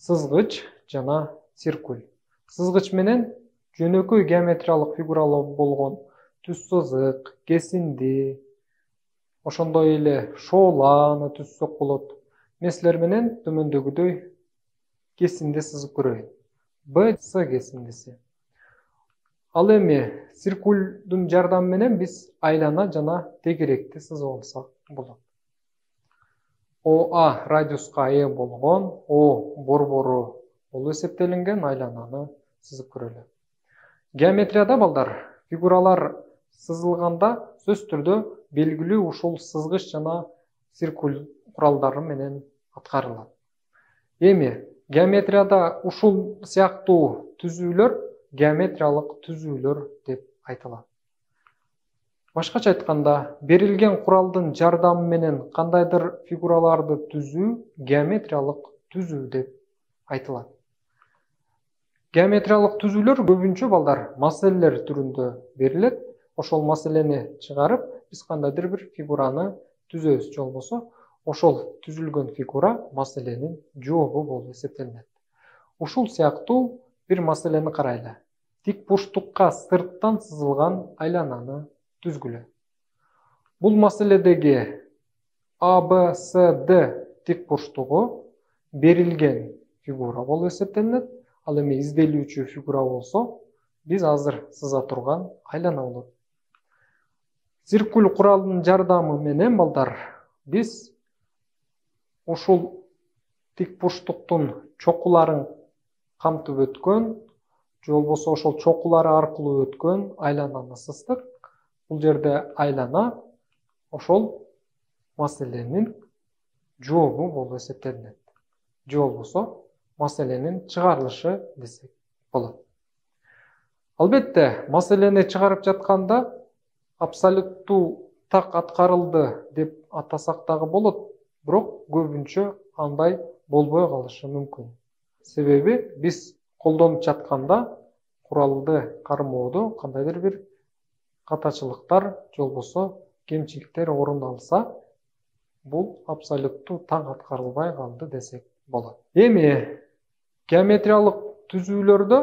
сызгыч жана циркуль. Сызгыч менен жөнөкөй геометриялык фигуралар болгон түз сызык, кесинди, ошондой эле шооланы түзсөк болот. Мен силер менен төмөндөгүдөй кесинди сызып көрөйүн. БЦ кесиндиси. Ал эми циркульдун жардамы менен биз айлана жана тегеректи сызып алсак болот. ОА радиуска ээ болгон О борбору болуп эсептелинген айлананы сызып көрөлү. Геометрияда балдар фигуралар сызылганда сөз түрдө белгилүү ушул сызгыч жана циркуль куралдары менен аткарылат. Эми геометрияда ушул сыяктуу түзүүлөр геометриялык түзүүлөр деп айтылат. Башкача айтканда, берилген куралдын жардамы менен кандайдыр фигураларды түзүү геометриялык түзүү деп айтылат. Геометриялык түзүүлөр көбүнчө балдар маселелер түрүндө берилет. Ошол маселени чыгарып, биз кандайдыр бир фигураны түзөбүз, же болбосо ошол түзүлгөн фигура маселенин жообу болуп эсептелинет. Ушул сыяктуу бир маселени карайлы. Тик бурчтукка сырттан сызылган айлананы түзгүлө. Бул маселедеги ABCD тик бурчтугу берилген фигура болуп эсептелинет. Ал эми изделүүчү фигура болсо, биз азыр сыза турган айлана болот. Циркуль куралынын жардамы менен балдар биз ушул тик бурчтуктун чокуларын камтып өткөн, же болбосо ошол чокулары аркылуу өткөн айлананы сыздык. Бул жерде айлана ошол маселенин жообу болуп эсептелинет. Же болбосо маселенин чыгарылышы десек болот. Албетте, маселени чыгарып жатканда абсолюттуу так аткарылды деп атасак дагы болот, бирок көбүнчө андай болбой калышы мүмкүн. Себеби биз колдонуп жатканда куралды кармоодо кандайдыр бир катачылыктар же болбосо кемчиликтер орун алса, бул абсолюттуу так аткарылбай калды десек болот. Эми геометриялык түзүүлөрдө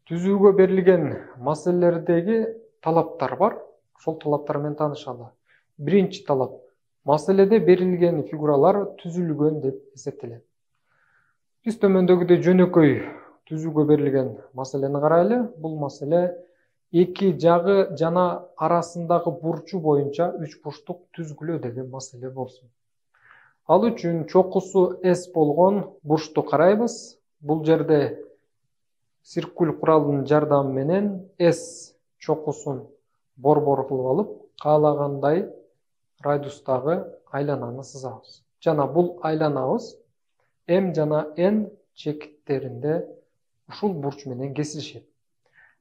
түзүүгө берилген маселелердеги талаптар бар. Ошол талаптар менен таанышалы. Биринчи талап: маселеде берилген фигуралар түзүлгөн деп эсептелет. Биз төмөндөгүдөй жөнөкөй түзүүгө берилген маселени карайлы. Бул маселе эки жагы жана арасындагы бурчу боюнча үч бурчтук түзгүлө деген маселе болсун. Ал үчүн чокусу S болгон бурчту карайбыз. Бул жерде циркуль куралынын жардамы менен S чокусун борбор кылып алып, каалагандай радиустагы айлананы сызабыз. Жана бул айланабыз M жана N чекиттеринде ушул бурч менен кесилишет.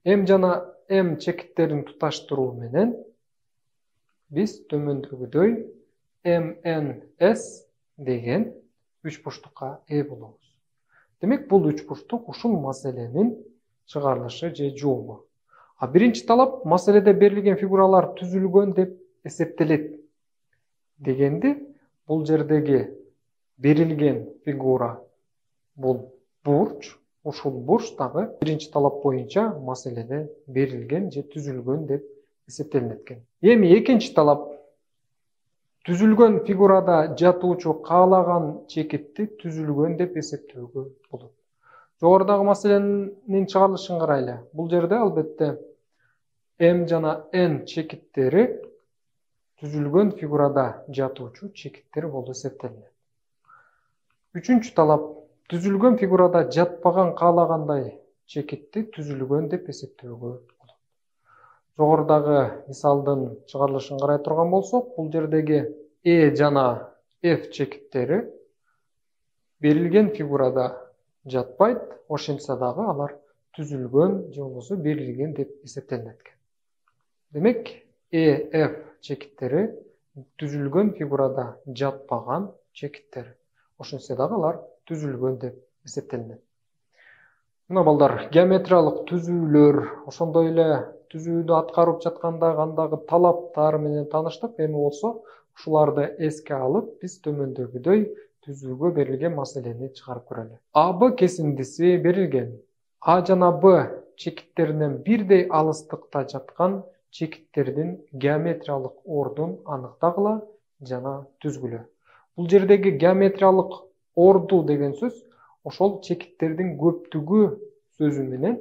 M жана M чекиттерин туташтыруу менен биз төмөндөгүдөй MNS деген үч бурчтукка ээ болобуз. Демек, бул үч бурчтук ушул маселенин чыгарылышы же жообу. А биринчи талап: маселеде берилген фигуралар түзүлгөн деп эсептелет дегенди, бул жердеги берилген фигура бул бурч, ушул бурч дагы биринчи талап боюнча маселеде берилген же түзүлгөн деп эсептелинет экен. Эми экинчи талап: түзүлгөн фигурада жатуучу каалаган чекитти түзүлгөн деп эсептөөгө болот. Жогорудагы маселенин чыгарылышын карайлы. Бул жерде албетте M жана N чекиттери түзүлгөн фигурада жатуучу чекиттер болуп эсептелинет. Үчүнчү талап: түзүлгөн фигурада жатпаган каалагандай чекитти түзүлгөн деп эсептөөгө болот. Жогорудагы мисалдын чыгарылышын карай турган болсок, бул жердеги E жана F чекиттери берилген фигурада жатпайт, ошентсе дагы алар түзүлгөн же болбосо берилген деп эсептелинет экен. Демек, E, F чекиттери түзүлгөн фигурада жатпаган чекиттер. Ошентсе дагы алар түзүлгөн деп эсептелинет. Мына балдар, геометриялык түзүүлөр, ошондой эле түзүүдү аткарып жатканда кандагы талаптар менен тааныштык. Эми болсо ушуларды эске алып, биз төмөндөгүдөй түзүүгө берилген маселени чыгарып көрөлү. AB кесиндиси берилген. А жана Б чекиттеринен бирдей алыстыкта жаткан чекиттердин геометриялык ордун аныктагыла жана түзгүлө. Бул жердеги геометриялык орду деген сөз ошол чекиттердин көптүгү сөзү менен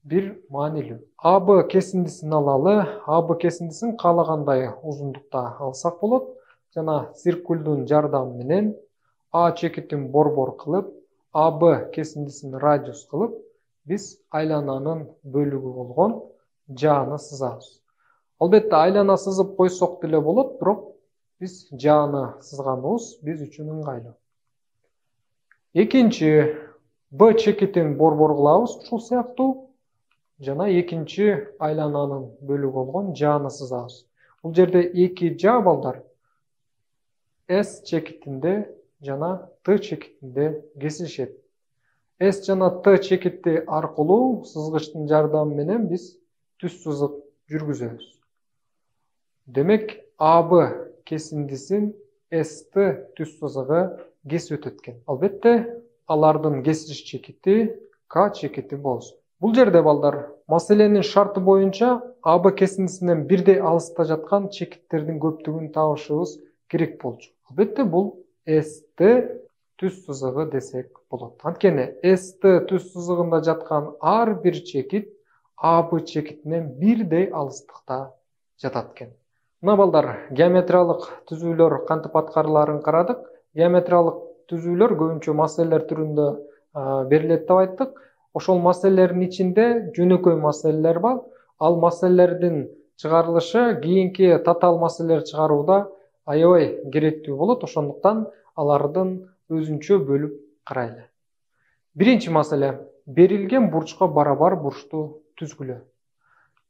бир маанилүү. AB кесиндисин алалы. AB кесиндисин каалагандай узундукта алсак болот. Жана циркулдун жардамы менен А чекитин борбор кылып, AB кесиндисин радиус кылып, биз айлананын бөлүгү болгон жааны сызабыз. Албетте айлана сызып койсок деле болот, бирок биз жааны сызганыбыз биз үчүн ыңгайлуу. Экинчи Б чекитин борбор кылабыз ушул сыяктуу. Жана экинчи айлананын бөлүгү болгон жааны сызабыз. Бул жерде эки жаа балдар S чекитинде жана Т чекитинде кесилишет. S жана Т чекити аркылуу сызгычтын жардамы менен биз түз сызык жүргүзөбүз. Демек AB кесиндисин ST түз сызыгы кесип өтөт экен. Албетте алардын кесилиш чекити К чекити болсун. Бул жерде балдар маселенин шарты боюнча AB кесиндисинен бирдей алыста жаткан чекиттердин көптүгүн табышыбыз керек болчу. Албетте бул ST түз сызыгы десек болот. Анткени ST түз сызыгында жаткан ар бир чекит AB чекитинен бирдей алыстыкта жатат экен. Мына балдар геометриялык түзүүлөр кантип аткарылаарын карадык. Геометриялык түзүүлөр көбүнчө маселелер түрүндө берилет деп айттык. Ошол маселелердин ичинде жөнөкөй маселелер бар. Ал маселелердин чыгарылышы кийинки татаал маселелер чыгарууда аябай керектүү болот. Ошондуктан алардын өзүнчө бөлүп карайлы. Биринчи маселе берилген бурчка барабар бурчту түзгүлө.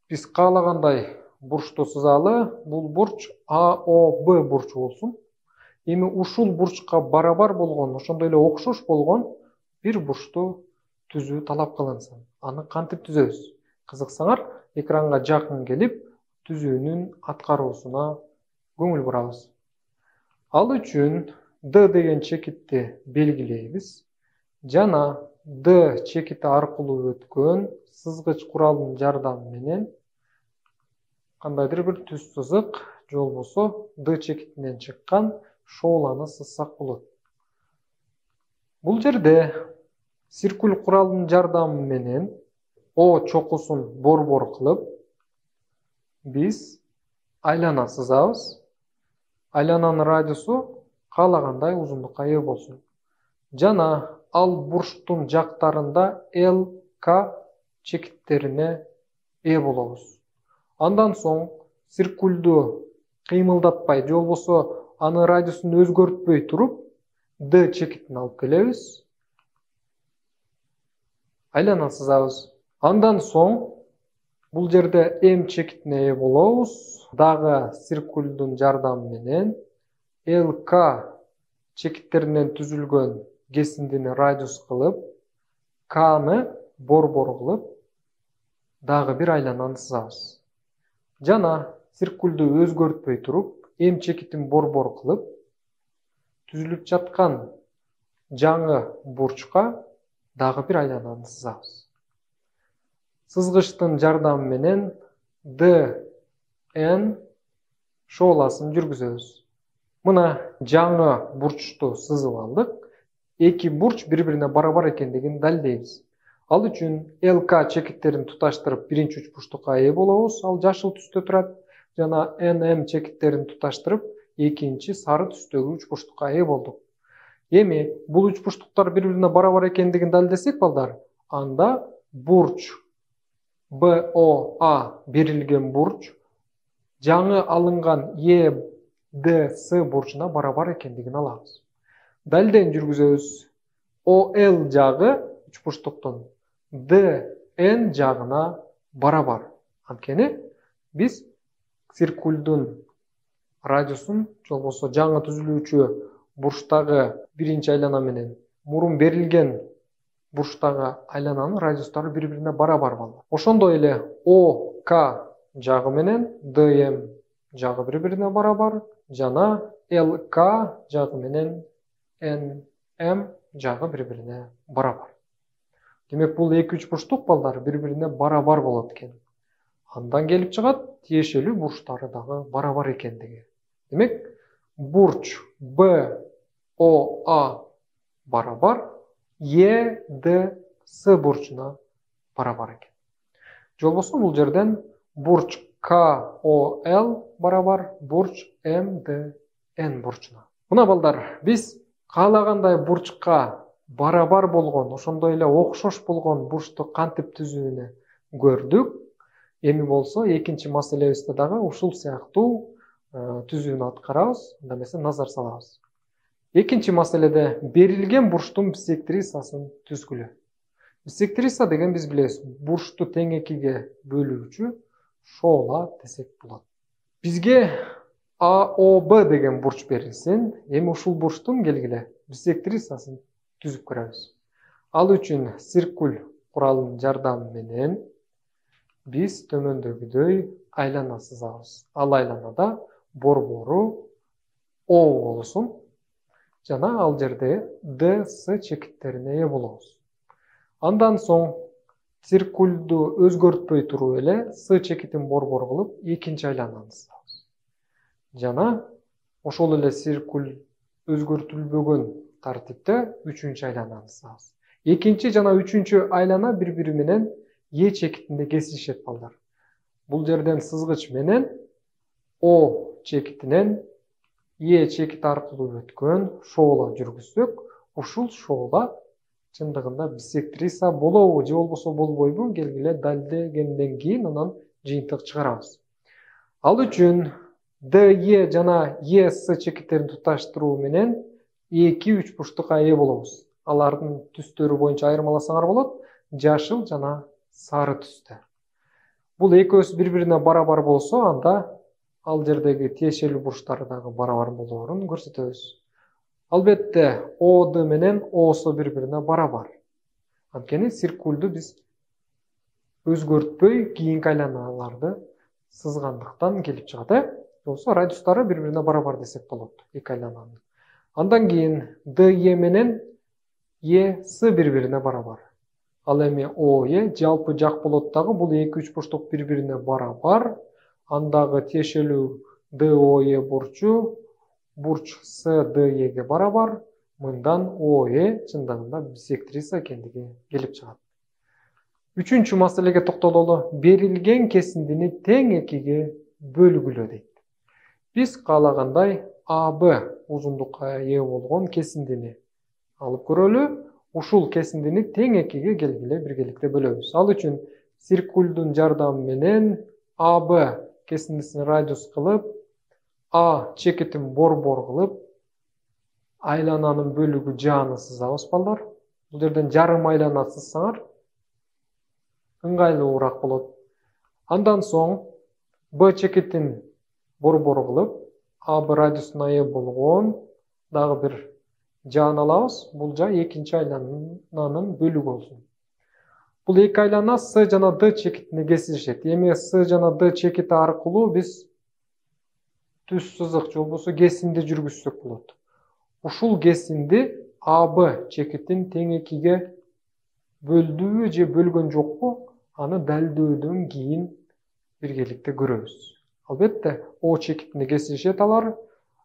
Биз каалагандай бурчту сызалы. Бул бурч AOB бурчу болсун. Эми ушул бурчка барабар болгон, ошондой эле окшош болгон бир бурчту түзүү талап кылынсын. Аны кантип түзөбүз? Кызыксаңар, экранга жакын келип, түзүүнүн аткаруусуна көңүл бурабыз. Ал үчүн D деген чекитти белгилейбиз. Жана D чекити аркылуу өткөн сызгыч куралдын жардамы менен кандайдыр бир түз сызык же болбосо D чекитинен чыккан шоуланы сызсак болот. Бул жерде циркуль куралдын жардамы менен O чокусун борбор кылып, биз айлана сызабыз. Айлананын радиусу каалагандай узундукка ээ болсун. Жана ал бурчтун жактарында LK чекиттерине ээ болобуз. Андан соң циркулду кыймылдатпай же болбосо анын радиусун өзгөртпөй туруп, D чекитин алып келебиз. Айлана сызабыз. Андан соң бул жерде M чекитине ээ болобуз. Дагы циркулдун жардамы менен LK чекиттеринен түзүлгөн кесиндини радиус кылып, K'ны борбор кылып, дагы бир айлананы сызабыз. Жана циркулду өзгөртпөй туруп, M чекитин борбор кылып, түзүлүп жаткан жаңы бурчка дагы бир айлананы сызабыз. Сызгычтын жардамы менен DN шоуласын жүргүзөбүз. Мына жаңы бурчту сызып алдык. Эки бурч бири-бирине барабар экендигин далилдейбиз. Ал үчүн LK чекиттерин туташтырып биринчи учпуштукка ээ болобуз. Ал жашыл түстө турат. Жана NM чекиттерин туташтырып экинчи сары түстөгү учпуштукка ээ болдук. Эми бул учпуштуктар бири-бирине барабар экендигин далилдесек балдар, анда бурч BOA берилген бурч жаңы алынган EDC бурчуна барабар экендигин алабыз. Далилден жүргүзөбүз. OL жагы учпуштуктун DN жагына барабар. Анткени биз циркулдун радиусун же болбосо жаңы түзүлүүчү бурчтагы биринчи айлана менен мурун берилген бурчтагы айлананын радиустары бири-бирине барабар балдар. Ошондой эле OK жагы менен DM жагы бири-бирине барабар, жана LK жагы менен N, M жағы бір-біріне барабар. Демек, бұл екі үшбұрыштық балдар бір-біріне барабар болады екен. Андан келіп шығады, тиешелі бұрыштары дағы барабар екендігі. Демек, бұрыш BOA барабар EDS бұрышына барабар екен. Жол болса, бұл жерден бұрыш KOL барабар бұрыш MDN бұрышына. Мына балдар, біз қалағандай бұрышқа барабар болған, ошондой эле окшош болгон бурчту кантип түзүүнү көрдүк. Эми болсо экинчи маселебизде дагы ушул сыяктуу түзүүнү аткарабыз, анда эмесе назар салабыз. Экинчи маселеде берилген бурчтун биссектрисасын түзгүлө. Биссектриса деген биз билебиз, бурчту тең экиге бөлүүчү шоола десек болот. Бизге AOB деген бурч берилсин, эми ушул бурчтун келгиле биссектрисасын түзүп көрөбүз. Ал үчүн циркуль куралынын жардамы менен биз төмөндөгүдөй айлана сызабыз. Ал айланада борбору O болсун жана ал жерде DS чекиттерине ээ болобуз. Андан соң циркульду өзгөртпөй туруп эле S чекитин борбор кылып экинчи айлананы сызабыз. Жана ошол эле циркуль өзгөртүлбөгөн тартипте үчүнчү айлананы сызабыз. Экинчи жана үчүнчү айлана бири-бири менен E чекитинде кесишет балдар. Бул жерден сызгыч менен O чекитинен E чекит аркылуу өткөн шоола жүргүзсөк, ушул шоола чындыгында биссектриса болобу же болбосо болбойбу келгиле далилдегенден кийин анан жыйынтык чыгарабыз. Ал үчүн DE жана ES чекиттерин туташтыруу менен эки үчбурчтукка ээ болобуз. Алардын түстөрү боюнча айырмаласаңар болот, жашыл жана сары түстө. Бул экөөсү бири-бирине барабар болсо, анда ал жердеги тиешелүү бурчтары дагы барабар болоорун көрсөтөбүз. Албетте, OD менен O'су бири-бирине барабар. Анткени циркулду биз өзгөртпөй кийинки айланаларды сызгандыктан келип чыгат. Болсо радиустары бири-бирине барабар десек болот, эки айлананын. Андан кийин DE менен ES бири-бирине барабар. Ал эми OE жалпы жак болот дагы, бул эки үчбурчтук бири-бирине барабар. Андагы тиешелүү DOE бурчу бурч SDEге барабар. Мындан OE чындыгында биссектриса экендиги келип чыгат. Үчүнчү маселеге токтололу. Берилген кесиндини тең экиге бөлгүлө дейт. Биз каалагандай AB узундукка ээ болгон кесиндини алып көрөлү. Ушул кесиндини тең экиге келгиле биргеликте бөлөбүз. Ал үчүн циркулдун жардамы менен AB кесиндисин радиус кылып, A чекитин борбор кылып, айлананын бөлүгү жааны сызабыз балдар. Бул жерден жарым айлана сызсаңар ыңгайлуураак болот. Андан соң B чекитин борбор кылып, AB радиусуна ээ болгон дагы бир жаан алабыз. Бул жа экинчи айлананын бөлүгү болсун. Бул эки айлана S жана D чекитине кесишет. Эми S жана D чекити аркылуу биз түз сызык же болбосо кесинди жүргүзсөк болот. Ушул кесинди AB чекитин тең экиге бөлдүбү же бөлгөн жокпу, аны далилдөөдөн кийин биргеликте көрөбүз. Албетте, O чекитине кесишет алар.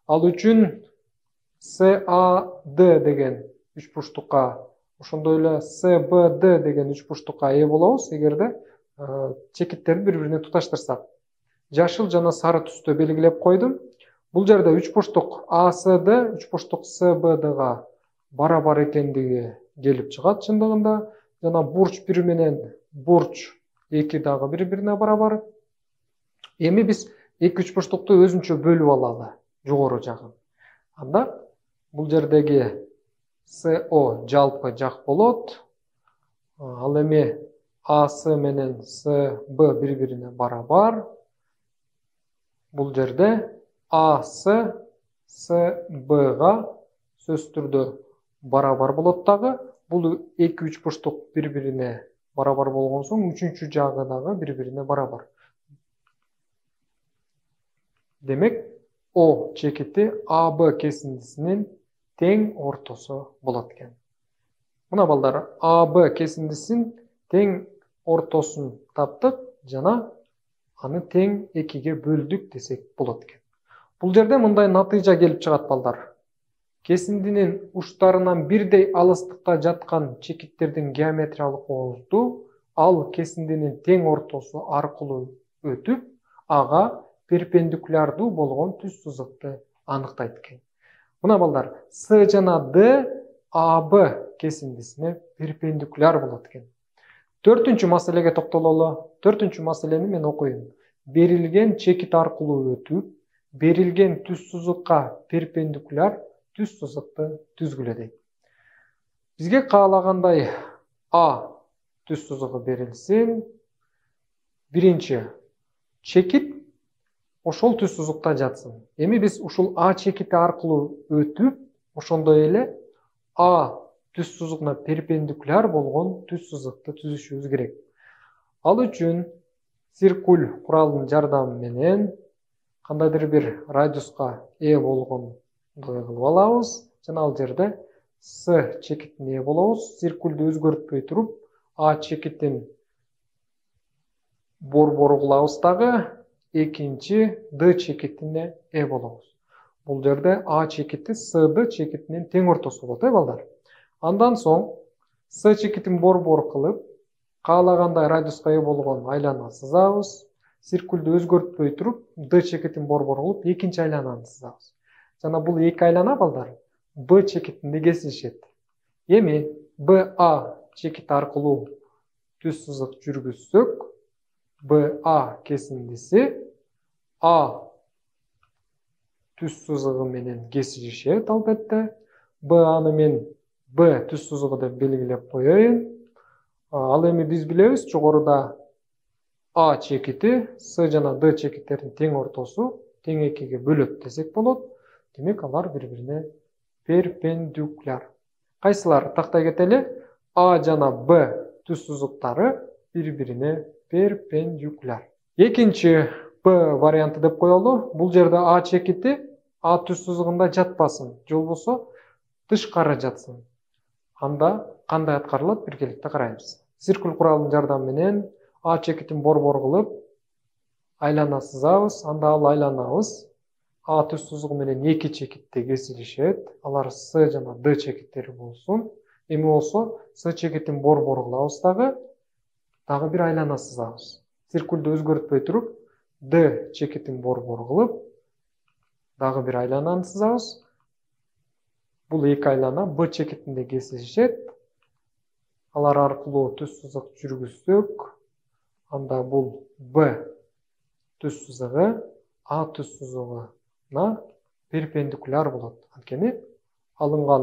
Ал үчүн CAD деген үчбурчтукка, ошондой эле CBD деген үчбурчтукка ээ болобуз, эгерде чекиттерди бири-бирине туташтырсак. Жашыл жана сары түстө белгилеп койдум. Бул жерде үчбурчтук ACD үчбурчтук CBDга барабар экендиги келип чыгат чындыгында. Жана бурч 1 менен бурч 2 дагы бири-бирине барабар. Эми биз эки үчбурчтукту өзүнчө бөлүп алалы, жогору жагын. Анда бул жердеги CO жалпы жак болот. Ал эми AC менен CB бири-бирине барабар. Бул жерде AC CBга сөзсүз түрдө барабар болот дагы. Бул эки үчбурчтук бири-бирине барабар болгон соң үчүнчү жагы дагы бири-бирине барабар. Демек, O чекити AB кесиндисинин тең ортосу болот экен. Мына балдар, АБ кесиндисин тең ортосун таптык жана аны тең 2-ге бөлдүк десек болот экен. Бул жерде мындай натыйжа келип чыгат балдар. Кесиндинин уштарынан бирдей алыстыкта жаткан чекиттердин геометриялык оозду ал кесиндинин тең ортосу аркылуу өтүп, ага перпендикулярдуу болгон түз сызыкты аныктайт экен. Мына балдар, С жана Д АБ кесиндисине перпендикуляр болот экен. 4-чү маселеге токтололу. 4-чү маселени мен окуйм. Берилген чекит аркылуу өтүп, берилген түз сызыкка перпендикуляр түз сызыкты түзгүлө дейт. Бизге каалагандай А түз сызыгы берилсин. Биринчи чекит ошол түз сызыкта жатсын. Эми биз ушул А чекити аркылуу өтүп, ошондой эле А түз сызыгына перпендикуляр болгон түз сызыкты түзүшүбүз керек. Ал үчүн циркуль куралынын жардамы менен кандайдыр бир радиуска ээ болгондой кылып алабыз. Жана ал жерде С чекитине ээ болобуз. Циркулду өзгөртпөй туруп, А чекитин борбору кылабыз дагы, экинчи Д чекитине ээ болобуз. Бул жерде А чекити С чекитинин тең ортосу болот, балдар. Андан соң С чекитин борбор кылып, каалагандай радиуска ээ болгон айлана сызабыз. Циркулду өзгөртпөй туруп, Д чекитин борбор кылып, экинчи айлананы сызабыз. Жана бул эки айлана балдар Б чекитинде кесилишет. Эми БА чекит аркылуу түз сызык жүргүзсөк, БА кесиндиси А түз сызыгы менен кесилишет албетте. БАны мен Б түз сызыгы деп белгилеп коеюн. Ал эми биз билебиз, жогоруда А чекити С жана Д чекиттердин тең ортосу тең 2-ге бөлөт десек болот. Демек алар бири-бирине перпендикуляр. Кайсылар тактай кетели? А жана Б түз сызыктары бири-бирине перпендикуляр. Экинчи Б варианты деп коелу. Бул жерде А чекити А түз сызыгында жатпасын, же болбосо тышкары жатсын. Анда кандай аткарылат, биргеликте карайбыз. Циркуль куралынын жардамы менен А чекитин борбор кылып, айлана сызабыз. Анда ал айланабыз А түз сызыгы менен эки чекитте кесилишет. Алар С жана Д чекиттери болсун. Эми болсо С чекитин борбор кылабыз дагы бир айлана сызабыз. Циркулду өзгөртпөй туруп, Д чекитин борбор кылып, дагы бир айлананы сызабыз. Бул эки айлана Б чекитинде кесилишет. Алар аркылуу түз сызык жүргүзсөк, анда бул Б түз сызыгы А түз сызыгына перпендикуляр болот. Анткени алынган